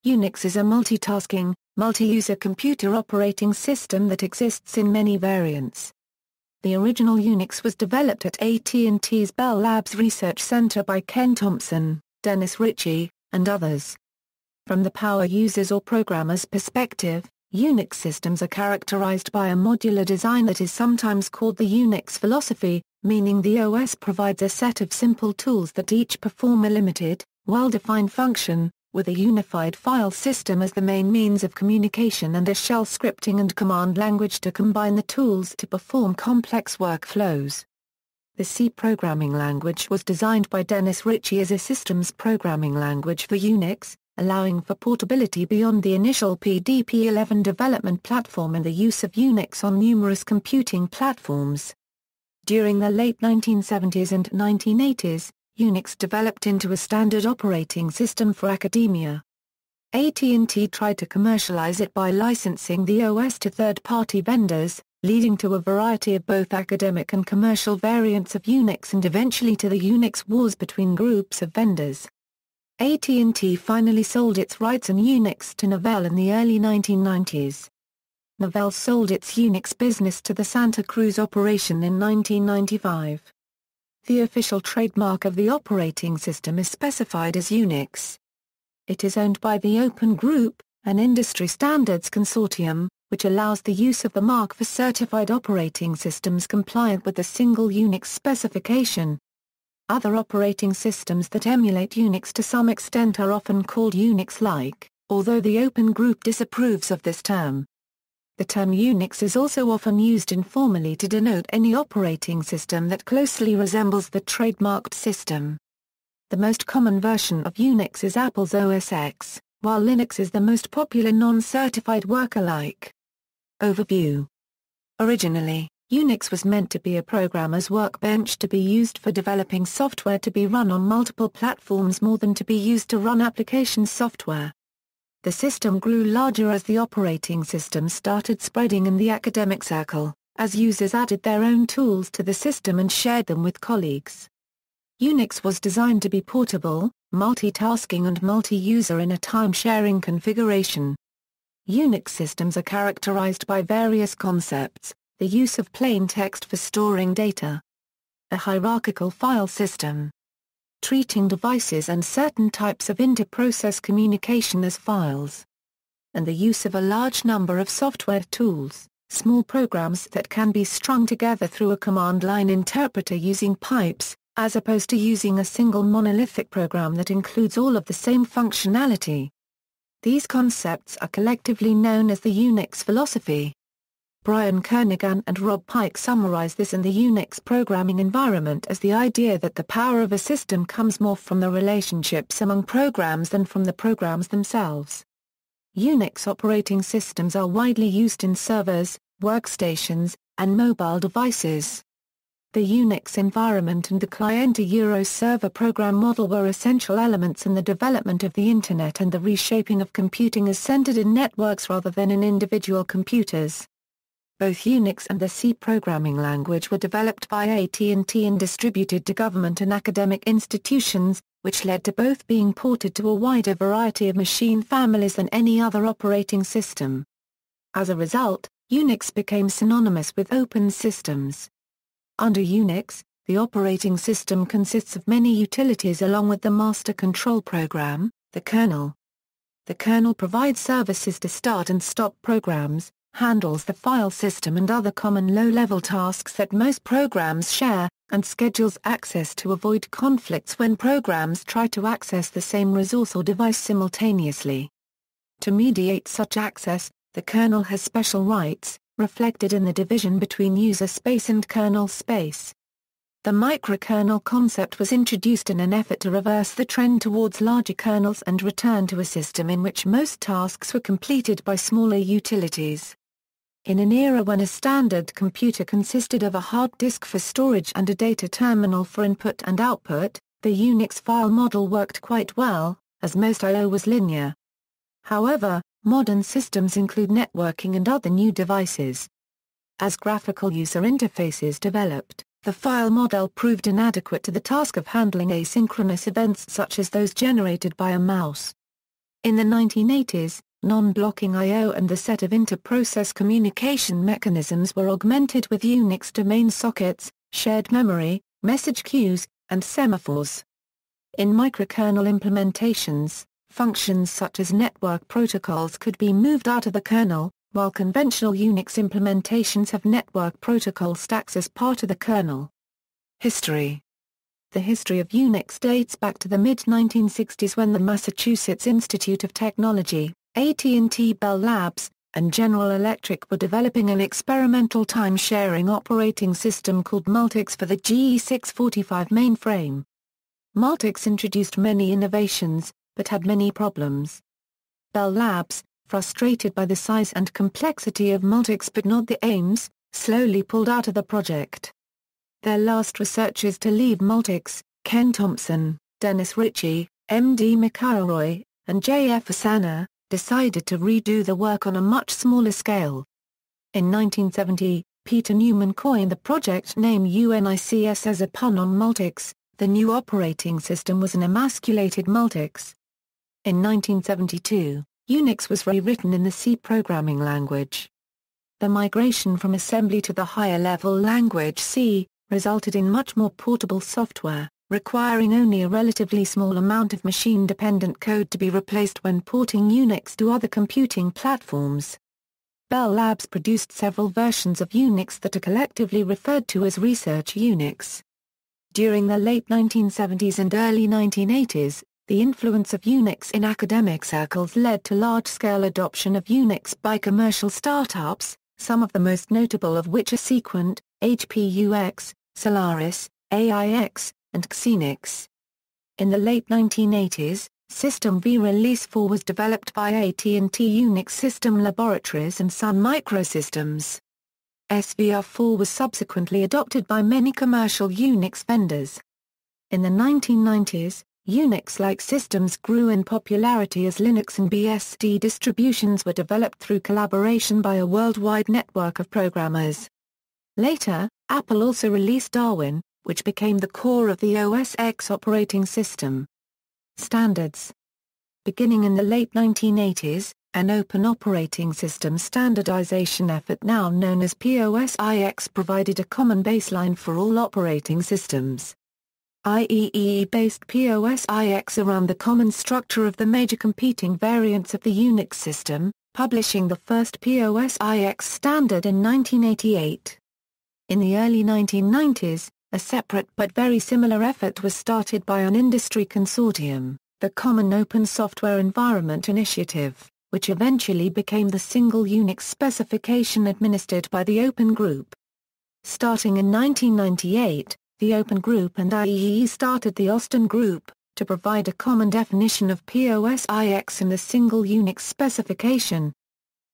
Unix is a multitasking, multi-user computer operating system that exists in many variants. The original Unix was developed at AT&T's Bell Labs Research Center by Ken Thompson, Dennis Ritchie, and others. From the power user's or programmer's perspective, Unix systems are characterized by a modular design that is sometimes called the Unix philosophy, meaning the OS provides a set of simple tools that each perform a limited, well-defined function, with a unified file system as the main means of communication and a shell scripting and command language to combine the tools to perform complex workflows. The C programming language was designed by Dennis Ritchie as a systems programming language for Unix, allowing for portability beyond the initial PDP-11 development platform and the use of Unix on numerous computing platforms. During the late 1970s and 1980s, Unix developed into a standard operating system for academia. AT&T tried to commercialize it by licensing the OS to third-party vendors, leading to a variety of both academic and commercial variants of Unix and eventually to the Unix wars between groups of vendors. AT&T finally sold its rights on Unix to Novell in the early 1990s. Novell sold its Unix business to the Santa Cruz operation in 1995. The official trademark of the operating system is specified as Unix. It is owned by the Open Group, an industry standards consortium, which allows the use of the mark for certified operating systems compliant with the single Unix specification. Other operating systems that emulate Unix to some extent are often called Unix-like, although the Open Group disapproves of this term. The term Unix is also often used informally to denote any operating system that closely resembles the trademarked system. The most common version of Unix is Apple's OS X, while Linux is the most popular non-certified work-alike. Overview. Originally, Unix was meant to be a programmer's workbench to be used for developing software to be run on multiple platforms more than to be used to run application software. The system grew larger as the operating system started spreading in the academic circle, as users added their own tools to the system and shared them with colleagues. Unix was designed to be portable, multitasking and multi-user in a time-sharing configuration. Unix systems are characterized by various concepts: the use of plain text for storing data, a hierarchical file system, treating devices and certain types of inter-process communication as files, and the use of a large number of software tools, small programs that can be strung together through a command line interpreter using pipes, as opposed to using a single monolithic program that includes all of the same functionality. These concepts are collectively known as the Unix philosophy. Brian Kernighan and Rob Pike summarize this in the Unix programming environment as the idea that the power of a system comes more from the relationships among programs than from the programs themselves. Unix operating systems are widely used in servers, workstations, and mobile devices. The Unix environment and the client-server program model were essential elements in the development of the Internet, and the reshaping of computing is centered in networks rather than in individual computers. Both Unix and the C programming language were developed by AT&T and distributed to government and academic institutions, which led to both being ported to a wider variety of machine families than any other operating system. As a result, Unix became synonymous with open systems. Under Unix, the operating system consists of many utilities along with the master control program, the kernel. The kernel provides services to start and stop programs, handles the file system and other common low-level tasks that most programs share, and schedules access to avoid conflicts when programs try to access the same resource or device simultaneously. To mediate such access, the kernel has special rights, reflected in the division between user space and kernel space. The microkernel concept was introduced in an effort to reverse the trend towards larger kernels and return to a system in which most tasks were completed by smaller utilities. In an era when a standard computer consisted of a hard disk for storage and a data terminal for input and output, the Unix file model worked quite well, as most I/O was linear. However, modern systems include networking and other new devices. As graphical user interfaces developed, the file model proved inadequate to the task of handling asynchronous events such as those generated by a mouse. In the 1980s, non-blocking I/O and the set of inter-process communication mechanisms were augmented with Unix domain sockets, shared memory, message queues, and semaphores. In microkernel implementations, functions such as network protocols could be moved out of the kernel, while conventional Unix implementations have network protocol stacks as part of the kernel. History. The history of Unix dates back to the mid-1960s when the Massachusetts Institute of Technology, AT&T Bell Labs, and General Electric were developing an experimental time-sharing operating system called Multics for the GE645 mainframe. Multics introduced many innovations, but had many problems. Bell Labs, frustrated by the size and complexity of Multics but not the aims, slowly pulled out of the project. Their last researchers to leave Multics, Ken Thompson, Dennis Ritchie, M.D. McElroy, and J.F. Asana, decided to redo the work on a much smaller scale. In 1970, Peter Newman coined the project name UNICS as a pun on Multics. The new operating system was an emasculated Multics. In 1972, Unix was rewritten in the C programming language. The migration from assembly to the higher-level language C resulted in much more portable software, requiring only a relatively small amount of machine-dependent code to be replaced when porting Unix to other computing platforms. Bell Labs produced several versions of Unix that are collectively referred to as Research Unix. During the late 1970s and early 1980s, the influence of Unix in academic circles led to large-scale adoption of Unix by commercial startups, some of the most notable of which are Sequent, HPUX, Solaris, AIX, and Xenix. In the late 1980s, System V Release 4 was developed by AT&T Unix System Laboratories and Sun Microsystems. SVR4 was subsequently adopted by many commercial Unix vendors. In the 1990s, Unix-like systems grew in popularity as Linux and BSD distributions were developed through collaboration by a worldwide network of programmers. Later, Apple also released Darwin, which became the core of the OS X operating system. Standards. Beginning in the late 1980s, an open operating system standardization effort now known as POSIX provided a common baseline for all operating systems. IEEE based POSIX around the common structure of the major competing variants of the Unix system, publishing the first POSIX standard in 1988. In the early 1990s, a separate but very similar effort was started by an industry consortium, the Common Open Software Environment Initiative, which eventually became the single Unix specification administered by the Open Group. Starting in 1998, the Open Group and IEEE started the Austin Group, to provide a common definition of POSIX in the single Unix specification.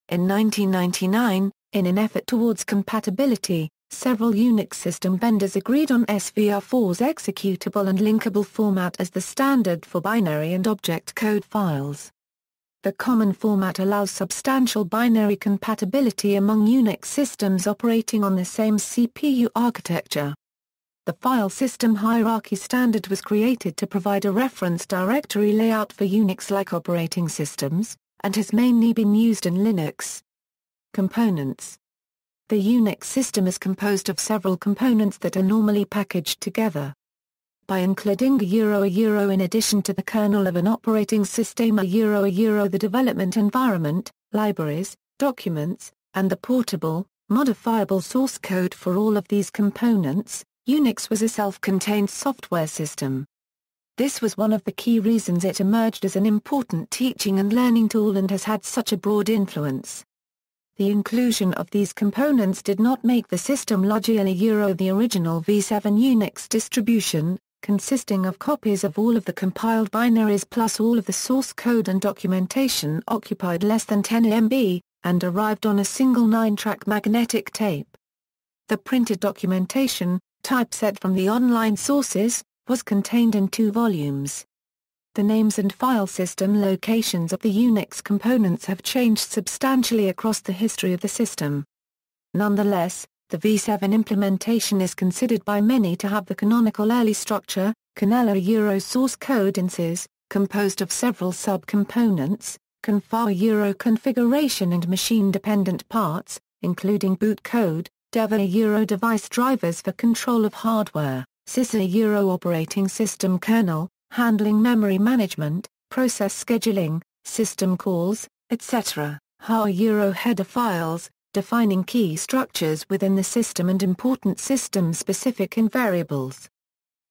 In 1999, in an effort towards compatibility, several Unix system vendors agreed on SVR4's executable and linkable format as the standard for binary and object code files. The common format allows substantial binary compatibility among Unix systems operating on the same CPU architecture. The file system hierarchy standard was created to provide a reference directory layout for Unix-like operating systems, and has mainly been used in Linux. Components. The Unix system is composed of several components that are normally packaged together. By including a euro in addition to the kernel of an operating system a euro the development environment, libraries, documents, and the portable, modifiable source code for all of these components, Unix was a self-contained software system. This was one of the key reasons it emerged as an important teaching and learning tool and has had such a broad influence. The inclusion of these components did not make the system largely the original V7 Unix distribution, consisting of copies of all of the compiled binaries plus all of the source code and documentation occupied less than 10 MB, and arrived on a single 9-track magnetic tape. The printed documentation, typeset from the online sources, was contained in 2 volumes. The names and file system locations of the Unix components have changed substantially across the history of the system. Nonetheless, the V7 implementation is considered by many to have the canonical early structure, Kernel source code instances, composed of several subcomponents, configure configuration and machine-dependent parts, including boot code, dev device drivers for control of hardware, sys operating system kernel, handling memory management, process scheduling, system calls, etc., header files, defining key structures within the system and important system-specific variables.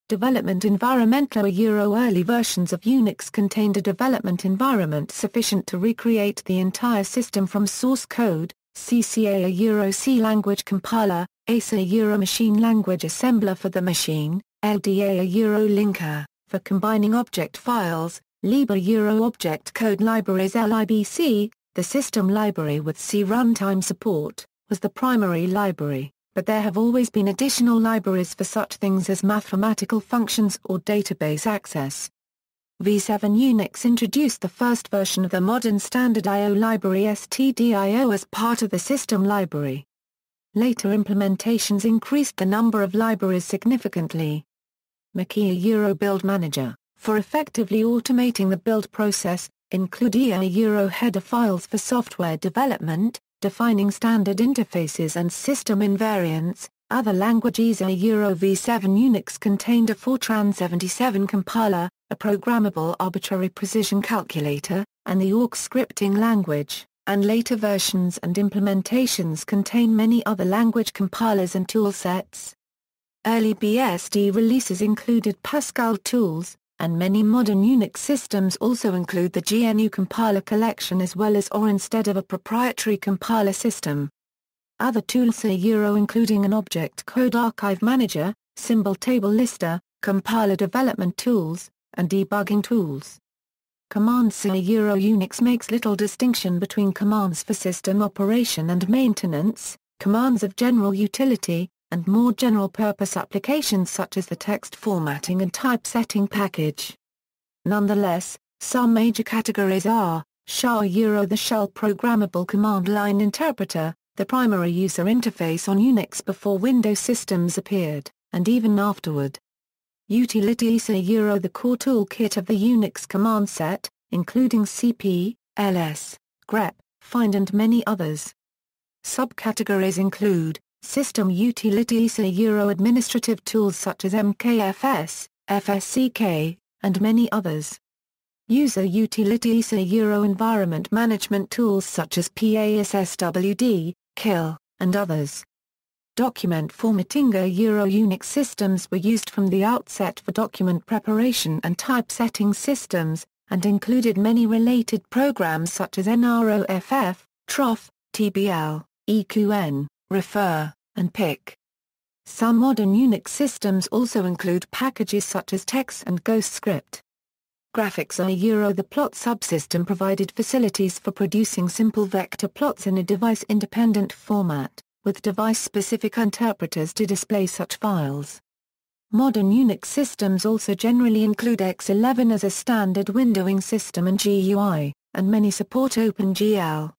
Development environment. Early versions of Unix contained a development environment sufficient to recreate the entire system from source code, CCA C language compiler, ACE machine language assembler for the machine, LDA linker, for combining object files, Libre object code libraries. LIBC, the system library with C runtime support, was the primary library, but there have always been additional libraries for such things as mathematical functions or database access. V7 Unix introduced the first version of the modern standard I/O library stdio as part of the system library. Later implementations increased the number of libraries significantly. Machia Build Manager, for effectively automating the build process, include header files for software development, defining standard interfaces and system invariants. Other languages. V7 Unix contained a Fortran 77 compiler, a programmable arbitrary precision calculator, and the awk scripting language, and later versions and implementations contain many other language compilers and toolsets. Early BSD releases included Pascal tools, and many modern Unix systems also include the GNU compiler collection as well as or instead of a proprietary compiler system. Other tools including an object code archive manager, symbol table lister, compiler development tools, and debugging tools. Commands. Unix makes little distinction between commands for system operation and maintenance, commands of general utility, and more general-purpose applications such as the text formatting and typesetting package. Nonetheless, some major categories are, SHA the shell programmable command line interpreter, the primary user interface on Unix before Windows systems appeared, and even afterward. Utilities. The core toolkit of the Unix command set, including CP, ls, grep, find and many others. Subcategories include System utilities. Administrative tools such as MKFS, FSCK, and many others. User utilities. Environment management tools such as PASSWD, KILL, and others. Document formatting. Unix systems were used from the outset for document preparation and typesetting systems, and included many related programs such as NROFF, TROF, TBL, EQN, Refer, and PIC. Some modern Unix systems also include packages such as TeX and GhostScript. Graphics. The plot subsystem provided facilities for producing simple vector plots in a device-independent format, with device-specific interpreters to display such files. Modern Unix systems also generally include X11 as a standard windowing system and GUI, and many support OpenGL.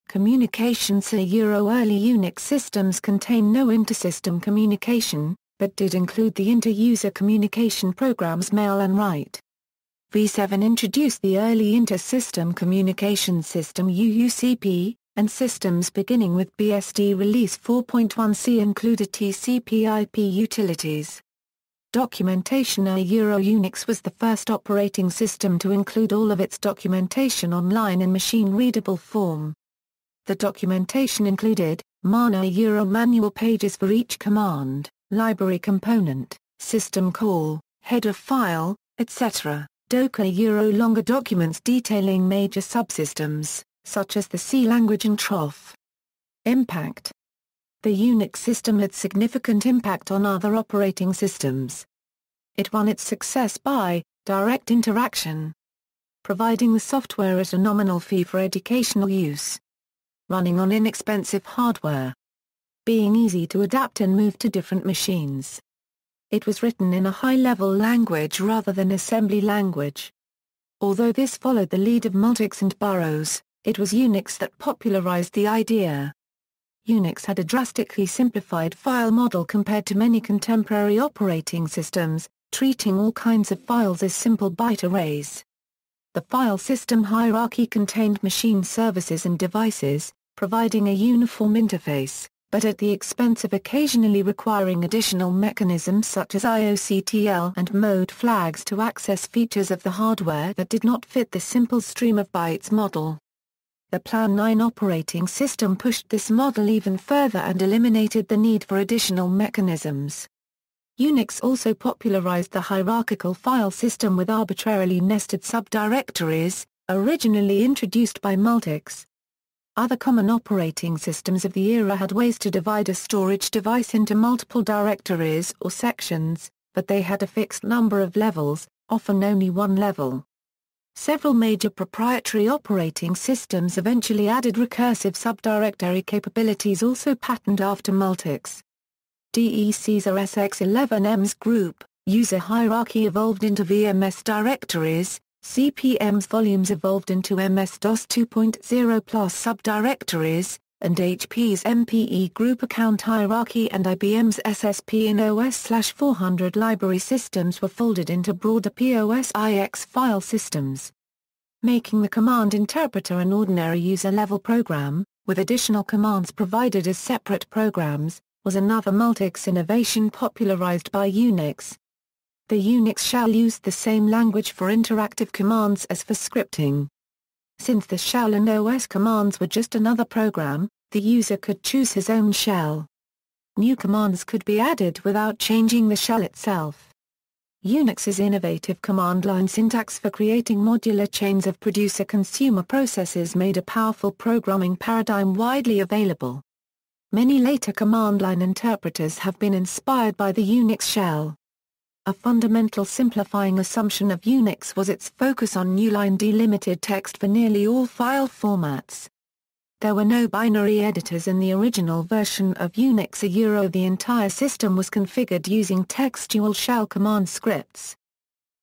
Communications. Early Unix systems contain no intersystem communication, but did include the inter-user communication programs mail and write. V7 introduced the early inter-system communication system UUCP, and systems beginning with BSD release 4.1c included TCP/IP utilities. Documentation. Unix was the first operating system to include all of its documentation online in machine-readable form. The documentation included, MANA manual pages for each command, library component, system call, header file, etc. Docker longer documents detailing major subsystems, such as the C language and TROF. Impact. The Unix system had significant impact on other operating systems. It won its success by direct interaction, providing the software at a nominal fee for educational use, running on inexpensive hardware, being easy to adapt and move to different machines. It was written in a high-level language rather than assembly language. Although this followed the lead of Multics and Burroughs, it was Unix that popularized the idea. Unix had a drastically simplified file model compared to many contemporary operating systems, treating all kinds of files as simple byte arrays. The file system hierarchy contained machine services and devices, providing a uniform interface, but at the expense of occasionally requiring additional mechanisms such as IOCTL and mode flags to access features of the hardware that did not fit the simple stream of bytes model. The Plan 9 operating system pushed this model even further and eliminated the need for additional mechanisms. Unix also popularized the hierarchical file system with arbitrarily nested subdirectories, originally introduced by Multics. Other common operating systems of the era had ways to divide a storage device into multiple directories or sections, but they had a fixed number of levels, often only one level. Several major proprietary operating systems eventually added recursive subdirectory capabilities also patterned after Multics. DEC's SX11M's group user hierarchy evolved into VMS directories, CP/M's volumes evolved into MS-DOS 2.0 plus subdirectories, and HP's MPE group account hierarchy and IBM's SSP and OS/400 library systems were folded into broader POSIX file systems. Making the command interpreter an ordinary user-level program, with additional commands provided as separate programs, was another Multics innovation popularized by Unix. The Unix shell used the same language for interactive commands as for scripting. Since the shell and OS commands were just another program, the user could choose his own shell. New commands could be added without changing the shell itself. Unix's innovative command line syntax for creating modular chains of producer-consumer processes made a powerful programming paradigm widely available. Many later command line interpreters have been inspired by the Unix shell. A fundamental simplifying assumption of Unix was its focus on new-line delimited text for nearly all file formats. There were no binary editors in the original version of Unix. The entire system was configured using textual shell command scripts.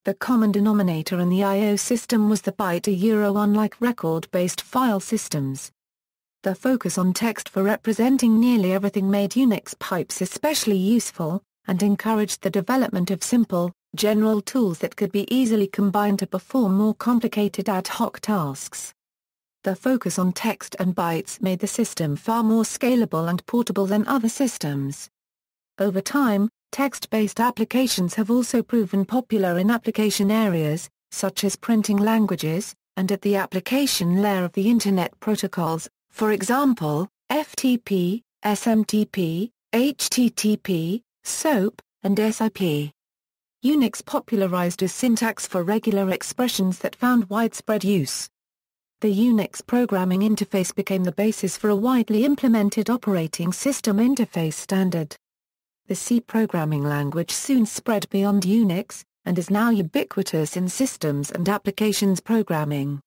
The common denominator in the I/O system was the byte. Unlike record-based file systems, the focus on text for representing nearly everything made Unix pipes especially useful, and encouraged the development of simple, general tools that could be easily combined to perform more complicated ad hoc tasks. The focus on text and bytes made the system far more scalable and portable than other systems. Over time, text-based applications have also proven popular in application areas, such as printing languages, and at the application layer of the Internet protocols, for example, FTP, SMTP, HTTP, SOAP, and SIP. Unix popularized a syntax for regular expressions that found widespread use. The Unix programming interface became the basis for a widely implemented operating system interface standard. The C programming language soon spread beyond Unix, and is now ubiquitous in systems and applications programming.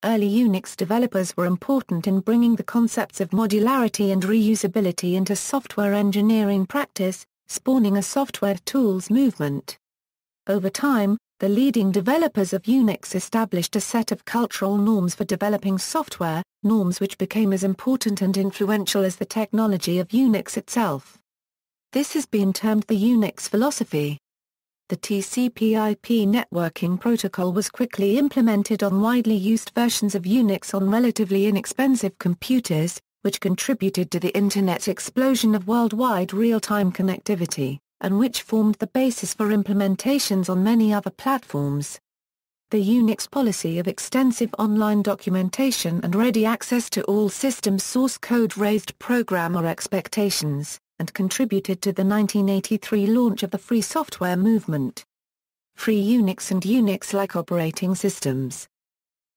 Early Unix developers were important in bringing the concepts of modularity and reusability into software engineering practice, spawning a software tools movement. Over time, the leading developers of Unix established a set of cultural norms for developing software, norms which became as important and influential as the technology of Unix itself. This has been termed the Unix philosophy. The TCP/IP networking protocol was quickly implemented on widely used versions of Unix on relatively inexpensive computers, which contributed to the Internet's explosion of worldwide real-time connectivity, and which formed the basis for implementations on many other platforms. The Unix policy of extensive online documentation and ready access to all system source code raised programmer expectations, and contributed to the 1983 launch of the free software movement. Free Unix and Unix-like operating systems.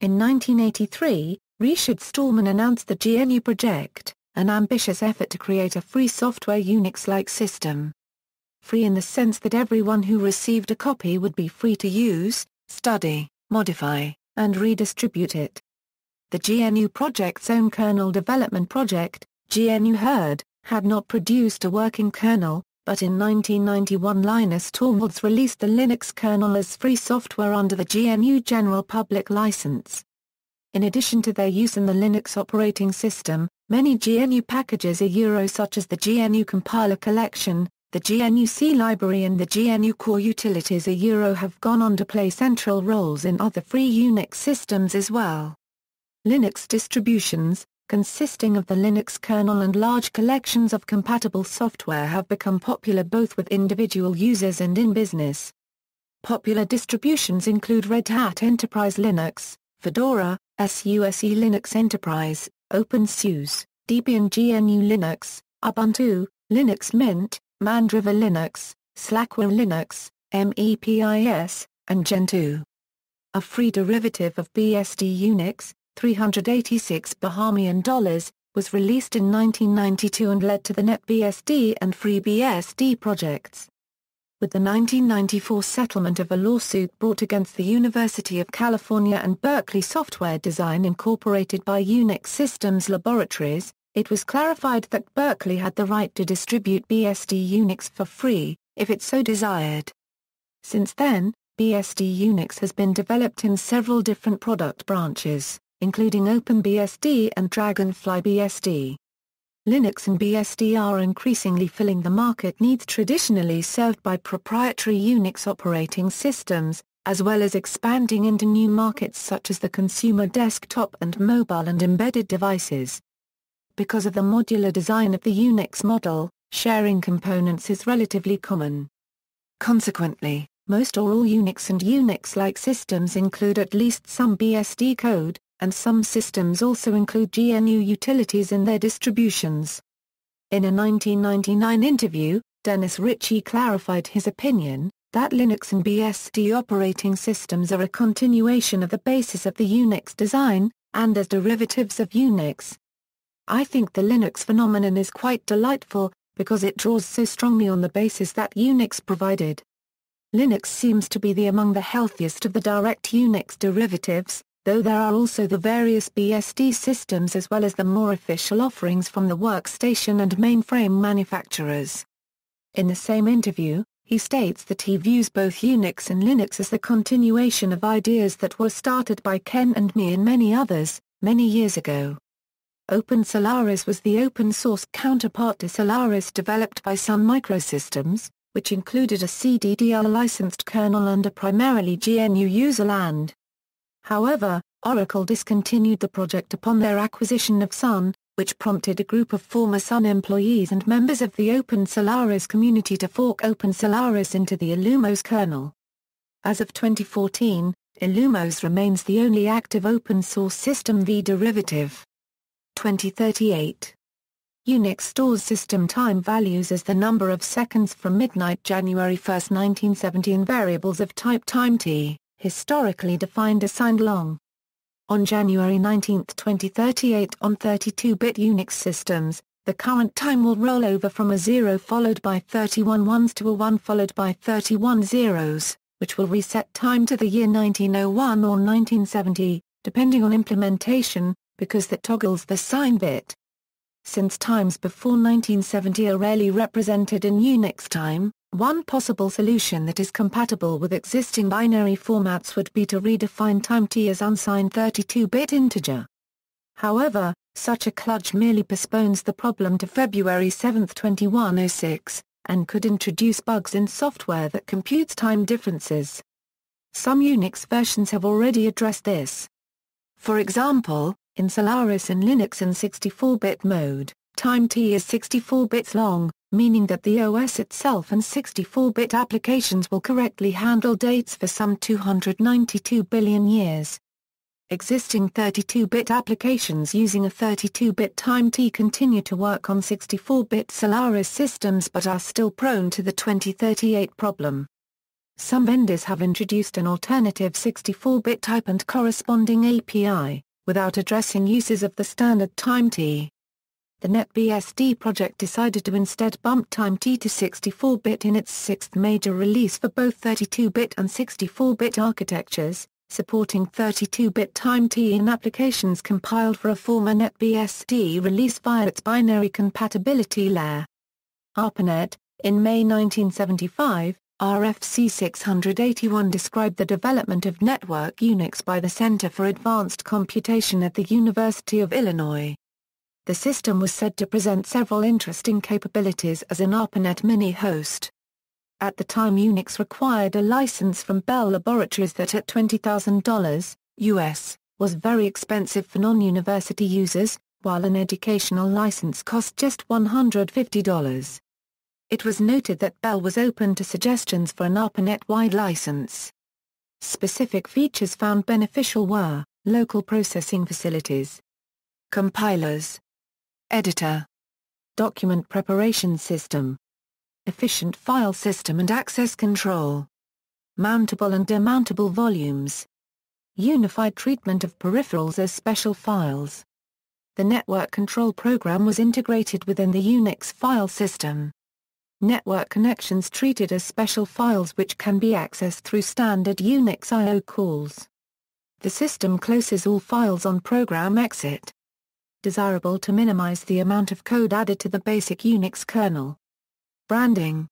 In 1983, Richard Stallman announced the GNU Project, an ambitious effort to create a free software Unix-like system. Free in the sense that everyone who received a copy would be free to use, study, modify, and redistribute it. The GNU Project's own kernel development project, GNU Herd, had not produced a working kernel, but in 1991 Linus Torvalds released the Linux kernel as free software under the GNU General Public License. In addition to their use in the Linux operating system, many GNU packages such as the GNU Compiler Collection, the GNU-C library and the GNU core utilities have gone on to play central roles in other free Unix systems as well. Linux distributions, consisting of the Linux kernel and large collections of compatible software, have become popular both with individual users and in business. Popular distributions include Red Hat Enterprise Linux, Fedora, SUSE Linux Enterprise, OpenSUSE, Debian GNU Linux, Ubuntu, Linux Mint, Mandriva Linux, Slackware Linux, MEPIS, and Gentoo. A free derivative of BSD Unix, 386 Bahamian dollars, was released in 1992 and led to the NetBSD and FreeBSD projects. With the 1994 settlement of a lawsuit brought against the University of California and Berkeley Software Design Incorporated by Unix Systems Laboratories, it was clarified that Berkeley had the right to distribute BSD Unix for free, if it so desired. Since then, BSD Unix has been developed in several different product branches, including OpenBSD and Dragonfly BSD. Linux and BSD are increasingly filling the market needs traditionally served by proprietary Unix operating systems, as well as expanding into new markets such as the consumer desktop and mobile and embedded devices. Because of the modular design of the Unix model, sharing components is relatively common. Consequently, most or all Unix and Unix-like systems include at least some BSD code, and some systems also include GNU utilities in their distributions. In a 1999 interview, Dennis Ritchie clarified his opinion, that Linux and BSD operating systems are a continuation of the basis of the Unix design, and as derivatives of Unix. I think the Linux phenomenon is quite delightful, because it draws so strongly on the basis that Unix provided. Linux seems to be among the healthiest of the direct Unix derivatives, though there are also the various BSD systems as well as the more official offerings from the workstation and mainframe manufacturers. In the same interview, he states that he views both Unix and Linux as the continuation of ideas that were started by Ken and me and many others, many years ago. OpenSolaris was the open-source counterpart to Solaris developed by Sun Microsystems, which included a CDDR-licensed kernel under primarily GNU user land. However, Oracle discontinued the project upon their acquisition of Sun, which prompted a group of former Sun employees and members of the OpenSolaris community to fork OpenSolaris into the Illumos kernel. As of 2014, Illumos remains the only active open-source System V derivative. 2038. Unix stores system time values as the number of seconds from midnight January 1, 1970 in variables of type time t, historically defined assigned long. On January 19, 2038 on 32-bit Unix systems, the current time will roll over from a 0 followed by 31 ones to a 1 followed by 31 zeros, which will reset time to the year 1901 or 1970, depending on implementation, because that toggles the sign bit. Since times before 1970 are rarely represented in Unix time, one possible solution that is compatible with existing binary formats would be to redefine time t as unsigned 32-bit integer. However, such a kludge merely postpones the problem to February 7, 2106, and could introduce bugs in software that computes time differences. Some Unix versions have already addressed this. For example, in Solaris and Linux in 64-bit mode, time t is 64 bits long, meaning that the OS itself and 64-bit applications will correctly handle dates for some 292 billion years. Existing 32-bit applications using a 32-bit time t continue to work on 64-bit Solaris systems but are still prone to the 2038 problem. Some vendors have introduced an alternative 64-bit type and corresponding API, without addressing uses of the standard time t. The NetBSD project decided to instead bump time t to 64-bit in its sixth major release for both 32-bit and 64-bit architectures, supporting 32-bit time t in applications compiled for a former NetBSD release via its binary compatibility layer. Arpanet, in May 1975, RFC 681 described the development of network Unix by the Center for Advanced Computation at the University of Illinois. The system was said to present several interesting capabilities as an Arpanet mini-host. At the time, Unix required a license from Bell Laboratories that at $20,000 US was very expensive for non-university users, while an educational license cost just $150. It was noted that Bell was open to suggestions for an Arpanet-wide license. Specific features found beneficial were local processing facilities, compilers, editor, document preparation system, efficient file system and access control, mountable and demountable volumes, unified treatment of peripherals as special files. The network control program was integrated within the Unix file system. Network connections treated as special files which can be accessed through standard Unix I/O calls. The system closes all files on program exit. Desirable to minimize the amount of code added to the basic Unix kernel. Branding.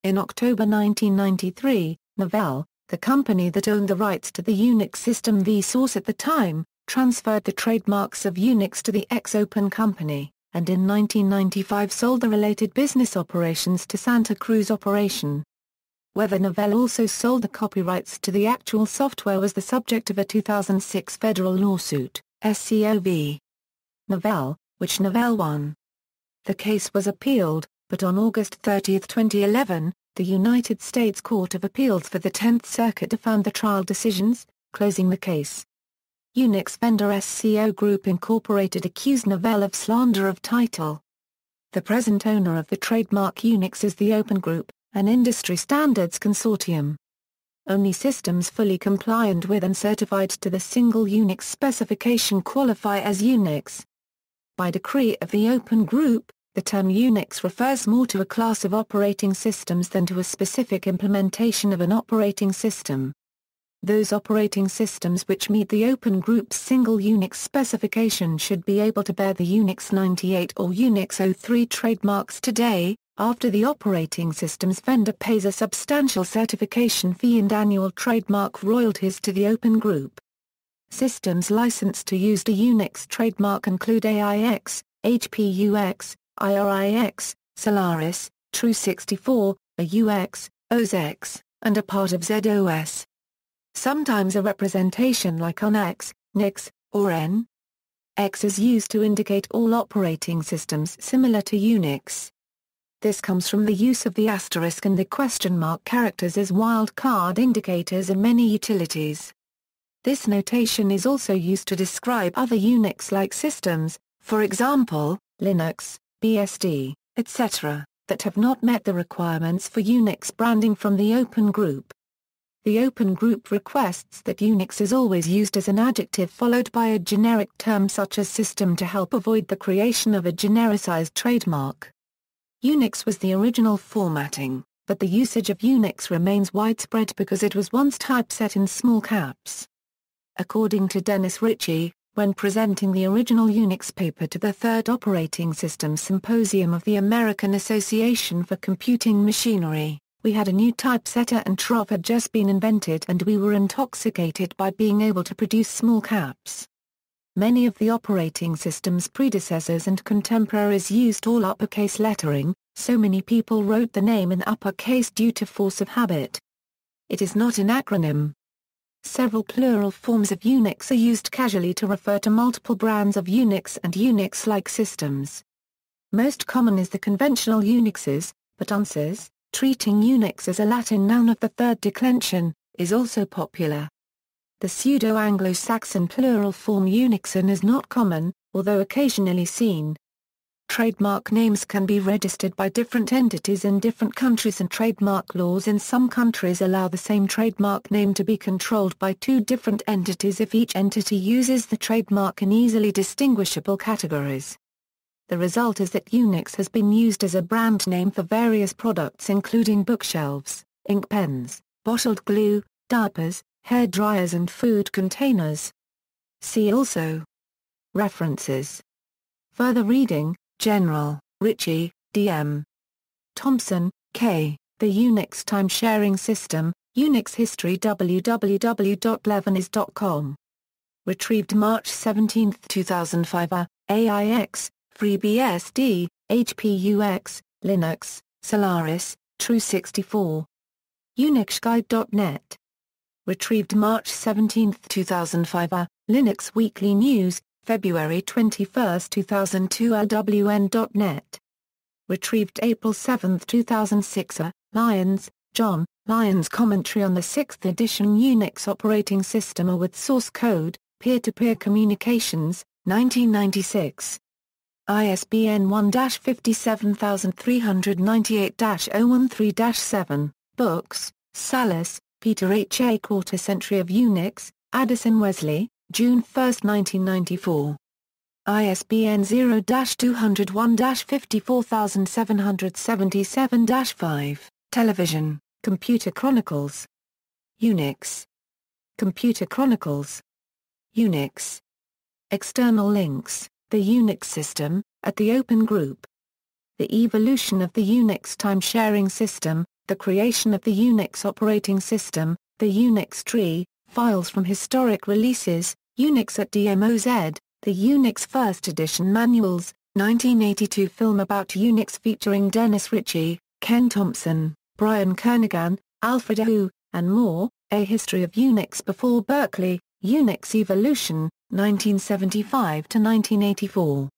In October 1993, Novell, the company that owned the rights to the Unix system vSource at the time, transferred the trademarks of Unix to the X-Open Company, and in 1995 sold the related business operations to Santa Cruz Operation. Whether Novell also sold the copyrights to the actual software was the subject of a 2006 federal lawsuit, SCO v. Novell, which Novell won. The case was appealed, but on August 30, 2011, the United States Court of Appeals for the 10th Circuit affirmed the trial decisions, closing the case. Unix vendor SCO Group Incorporated accused Novell of slander of title. The present owner of the trademark Unix is the Open Group, an industry standards consortium. Only systems fully compliant with and certified to the single Unix specification qualify as Unix. By decree of the Open Group, the term Unix refers more to a class of operating systems than to a specific implementation of an operating system. Those operating systems which meet the Open Group's single Unix specification should be able to bear the Unix 98 or Unix 03 trademarks today, after the operating system's vendor pays a substantial certification fee and annual trademark royalties to the Open Group. Systems licensed to use the Unix trademark include AIX, HPUX, IRIX, Solaris, True64, AUX, OSX, and a part of ZOS. Sometimes a representation like UNX, NIX, or N. X is used to indicate all operating systems similar to Unix. This comes from the use of the asterisk and the question mark characters as wildcard indicators in many utilities. This notation is also used to describe other Unix-like systems, for example, Linux, BSD, etc., that have not met the requirements for Unix branding from the Open Group. The Open Group requests that Unix is always used as an adjective followed by a generic term such as system to help avoid the creation of a genericized trademark. Unix was the original formatting, but the usage of Unix remains widespread because it was once typeset in small caps. According to Dennis Ritchie, when presenting the original Unix paper to the Third Operating System Symposium of the American Association for Computing Machinery, we had a new typesetter and TROF had just been invented and we were intoxicated by being able to produce small caps. Many of the operating system's predecessors and contemporaries used all uppercase lettering, so many people wrote the name in uppercase due to force of habit. It is not an acronym. Several plural forms of Unix are used casually to refer to multiple brands of Unix and Unix-like systems. Most common is the conventional Unixes, but Unces, treating Unix as a Latin noun of the third declension, is also popular. The Pseudo-Anglo-Saxon plural form Unixen is not common, although occasionally seen. Trademark names can be registered by different entities in different countries and trademark laws in some countries allow the same trademark name to be controlled by two different entities if each entity uses the trademark in easily distinguishable categories. The result is that Unix has been used as a brand name for various products including bookshelves, ink pens, bottled glue, diapers, hair dryers and food containers. See also. References. Further reading, General, Ritchie, D.M. Thompson, K., The Unix Time-Sharing System, Unix History www.levenis.com. Retrieved March 17, 2005 AIX, FreeBSD, HPUX, Linux, Solaris, True64. Unix-Guide.net. Retrieved March 17, 2005. Linux Weekly News, February 21, 2002. LWN.net. Retrieved April 7, 2006. Lyons, John. Lyons Commentary on the 6th edition Unix operating system or with source code, peer-to-peer communications, 1996. ISBN 1-57398-013-7. Books, Salas, Peter H. A Quarter Century of Unix, Addison Wesley, June 1, 1994. ISBN 0-201-54777-5. Television, Computer Chronicles. Unix. Computer Chronicles. Unix. External links, the Unix system, at the Open Group. The evolution of the Unix time-sharing system, the creation of the Unix operating system, the Unix tree, files from historic releases, Unix at DMOZ, the Unix First Edition manuals, 1982 film about Unix featuring Dennis Ritchie, Ken Thompson, Brian Kernighan, Alfred Hu, and more, A History of Unix Before Berkeley, Unix Evolution, 1975 to 1984.